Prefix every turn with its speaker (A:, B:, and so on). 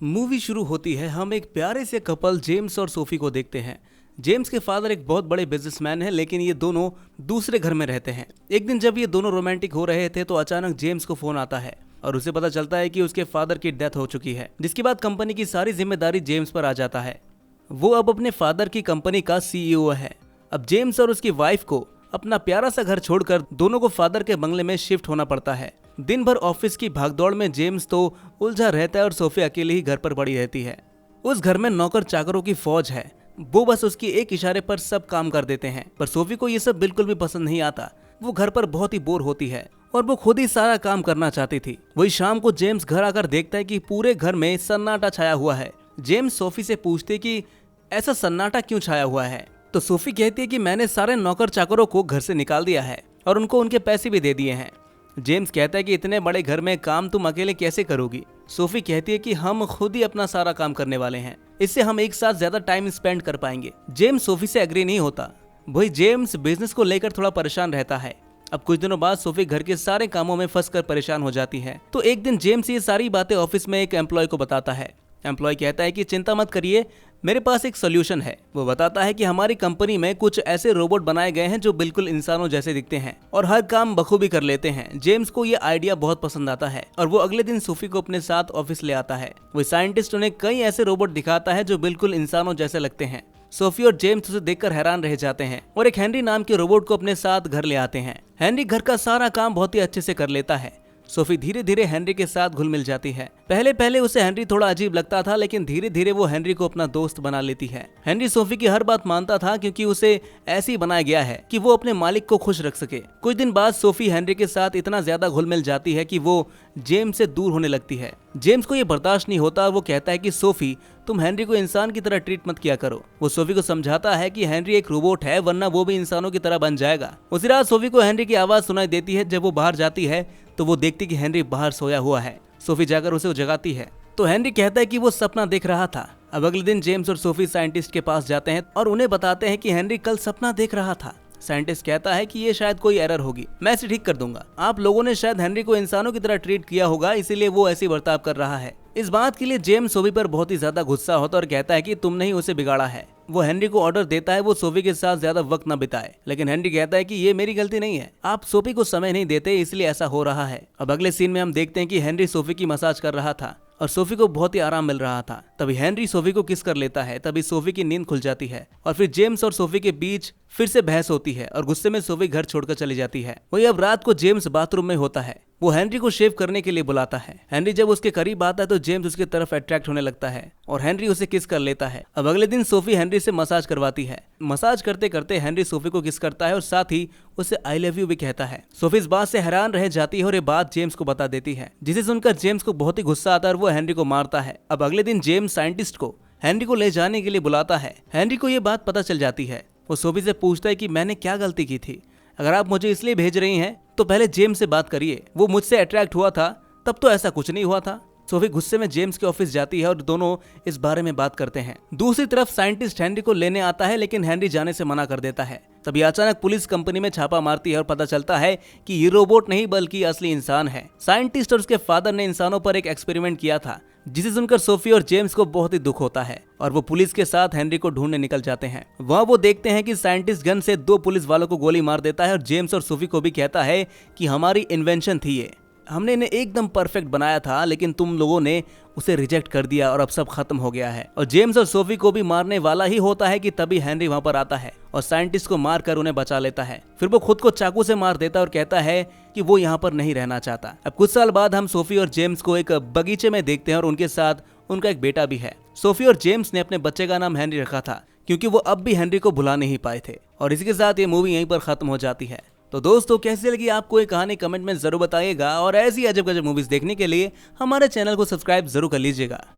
A: Movie शुरू होती है। हम एक प्यारे से कपल जेम्स और सोफी को देखते हैं। जेम्स के फादर एक बहुत बड़े बिजनेसमैन हैं, लेकिन ये दोनों दूसरे घर में रहते हैं। एक दिन जब ये दोनों रोमांटिक हो रहे थे तो अचानक जेम्स को फोन आता है और उसे पता चलता है कि उसके फादर की डेथ हो चुकी है, जिसके बाद कंपनी की सारी जिम्मेदारी जेम्स पर आ जाता है। वो अब अपने फादर की कंपनी का सीईओ है। अब जेम्स और उसकी वाइफ को अपना प्यारा सा घर छोड़कर दोनों को फादर के बंगले में शिफ्ट होना पड़ता है। दिन भर ऑफिस की भागदौड़ में जेम्स तो उलझा रहता है और सोफी अकेले ही घर पर पड़ी रहती है। उस घर में नौकर चाकरों की फौज है, वो बस उसकी एक इशारे पर सब काम कर देते हैं। पर सोफी को ये सब बिल्कुल भी पसंद नहीं आता। वो घर पर बहुत ही बोर होती है और वो खुद ही सारा काम करना चाहती थी। वही शाम को जेम्स घर आकर देखता है कि पूरे घर में सन्नाटा छाया हुआ है। जेम्स सोफी से पूछते कि ऐसा सन्नाटा क्यों छाया हुआ है, तो सोफी कहती है कि मैंने सारे नौकर चाकरों को घर से निकाल दिया है और उनको उनके पैसे भी दे दिए हैं। जेम्स कहता है कि इतने बड़े घर में काम तुम अकेले कैसे करोगी। सोफी कहती है कि हम खुद ही अपना सारा काम करने वाले हैं, इससे हम एक साथ ज्यादा टाइम स्पेंड कर पाएंगे। जेम्स सोफी से एग्री नहीं होता। वही जेम्स बिजनेस को लेकर थोड़ा परेशान रहता है। अब कुछ दिनों बाद सोफी घर के सारे कामों में फंसकर परेशान हो जाती है। तो एक दिन जेम्स ये सारी बातें ऑफिस में एक एम्प्लॉय को बताता है। एम्प्लॉय कहता है कि चिंता मत करिए, मेरे पास एक सोल्यूशन है। वो बताता है कि हमारी कंपनी में कुछ ऐसे रोबोट बनाए गए हैं जो बिल्कुल इंसानों जैसे दिखते हैं और हर काम बखूबी कर लेते हैं। जेम्स को ये आइडिया बहुत पसंद आता है और वो अगले दिन सोफी को अपने साथ ऑफिस ले आता है। वो साइंटिस्ट उन्हें कई ऐसे रोबोट दिखाता है जो बिल्कुल इंसानों जैसे लगते हैं। सोफी और जेम्स उसे देखकर हैरान रह जाते हैं और एक हेनरी नाम के रोबोट को अपने साथ घर ले आते हैं। हेनरी घर का सारा काम बहुत ही अच्छे से कर लेता है। सोफी धीरे धीरे हेनरी के साथ घुल मिल जाती है। पहले पहले उसे हेनरी थोड़ा अजीब लगता था, लेकिन धीरे धीरे वो हेनरी को अपना दोस्त बना लेती है। हेनरी सोफी की हर बात मानता था क्योंकि उसे ऐसे ही बनाया गया है कि वो अपने मालिक को खुश रख सके। कुछ दिन बाद सोफी हेनरी के साथ इतना ज्यादा घुल मिल जाती है कि वो जेम्स से दूर होने लगती है। जेम्स को ये बर्दाश्त नहीं होता और वो कहता है कि सोफी तुम हेनरी को इंसान की तरह ट्रीट मत किया करो। वो सोफी को समझाता है कि हेनरी एक रोबोट है, वरना वो भी इंसानों की तरह बन जाएगा। उसी रात सोफी को हेनरी की आवाज सुनाई देती है। जब वो बाहर जाती है तो वो देखती कि हेनरी बाहर सोया हुआ है। सोफी जाकर उसे जगाती है तो हेनरी कहता है कि वो सपना देख रहा था। अब अगले दिन जेम्स और सोफी साइंटिस्ट के पास जाते हैं और उन्हें बताते हैं कि हेनरी कल सपना देख रहा था। साइंटिस्ट कहता है कि ये शायद कोई एरर होगी, मैं इसे ठीक कर दूंगा। आप लोगों ने शायद हेनरी को इंसानों की तरह ट्रीट किया होगा, इसीलिए वो ऐसी बर्ताव कर रहा है। इस बात के लिए जेम्स सोफी पर बहुत ही ज्यादा गुस्सा होता है और कहता है कि तुमने ही उसे बिगाड़ा है। वो हेनरी को ऑर्डर देता है वो सोफी के साथ ज्यादा वक्त न बिताए, लेकिन हेनरी कहता है कि ये मेरी गलती नहीं है, आप सोफी को समय नहीं देते इसलिए ऐसा हो रहा है। अब अगले सीन में हम देखते हैं कि हेनरी सोफी की मसाज कर रहा था और सोफी को बहुत ही आराम मिल रहा था। तभी हेनरी सोफी को किस कर लेता है। तभी सोफी की नींद खुल जाती है और फिर जेम्स और सोफी के बीच फिर से बहस होती है और गुस्से में सोफी घर छोड़कर चली जाती है। वही अब रात को जेम्स बाथरूम में होता है। वो हेनरी को शेव करने के लिए बुलाता है। हेनरी जब उसके करीब आता है तो जेम्स उसकी तरफ अट्रैक्ट होने लगता है और हेनरी उसे किस कर लेता है। अब अगले दिन सोफी हेनरी से मसाज करवाती है। मसाज करते करते हेनरी सोफी को किस करता है और साथ ही उसे आई लव यू भी कहता है। सोफी इस बात से हैरान रह जाती है और ये बात जेम्स को बता देती है, जिसे सुनकर जेम्स को बहुत ही गुस्सा आता है और वो हेनरी को मारता है। अब अगले दिन जेम्स साइंटिस्ट को हेनरी को ले जाने के लिए बुलाता है। हेनरी को ये बात पता चल जाती है। वो सोफी से पूछता है कि मैंने क्या गलती की थी, अगर आप मुझे इसलिए भेज रही हैं तो पहले जेम्स से बात करिए, वो मुझसे अट्रैक्ट हुआ था तब तो ऐसा कुछ नहीं हुआ था। सोफी गुस्से में जेम्स के ऑफिस जाती है और दोनों इस बारे में बात करते हैं। दूसरी तरफ साइंटिस्ट हेनरी को लेने आता है, लेकिन हेनरी जाने से मना कर देता है। तभी अचानक पुलिस कंपनी में छापा मारती है और पता चलता है कि ये रोबोट नहीं बल्कि असली इंसान है। साइंटिस्ट और उसके फादर ने इंसानों पर एक एक्सपेरिमेंट किया था, जिसे सुनकर सोफी और जेम्स को बहुत ही दुख होता है और वो पुलिस के साथ हेनरी को ढूंढने निकल जाते हैं। वहाँ वो देखते हैं कि साइंटिस्ट गन से 2 पुलिस वालों को गोली मार देता है और जेम्स और सोफी को भी कहता है कि हमारी इन्वेंशन थी ये, हमने इन्हें एकदम परफेक्ट बनाया था, लेकिन तुम लोगों ने उसे रिजेक्ट कर दिया और अब सब खत्म हो गया है। और जेम्स और सोफी को भी मारने वाला ही होता है कि तभी हेनरी वहां पर आता है और साइंटिस्ट को मारकर उन्हें बचा लेता है। फिर वो खुद को चाकू से मार देता है और कहता है कि वो यहाँ पर नहीं रहना चाहता। अब कुछ साल बाद हम सोफी और जेम्स को एक बगीचे में देखते हैं और उनके साथ उनका एक बेटा भी है। सोफी और जेम्स ने अपने बच्चे का नाम हेनरी रखा था क्योंकि वो अब भी हेनरी को भुला नहीं पाए थे। और इसी के साथ ये मूवी यहीं पर खत्म हो जाती है। तो दोस्तों, कैसी लगी आपको ये कहानी कमेंट में जरूर बताइएगा और ऐसी अजब गजब मूवीज देखने के लिए हमारे चैनल को सब्सक्राइब जरूर कर लीजिएगा।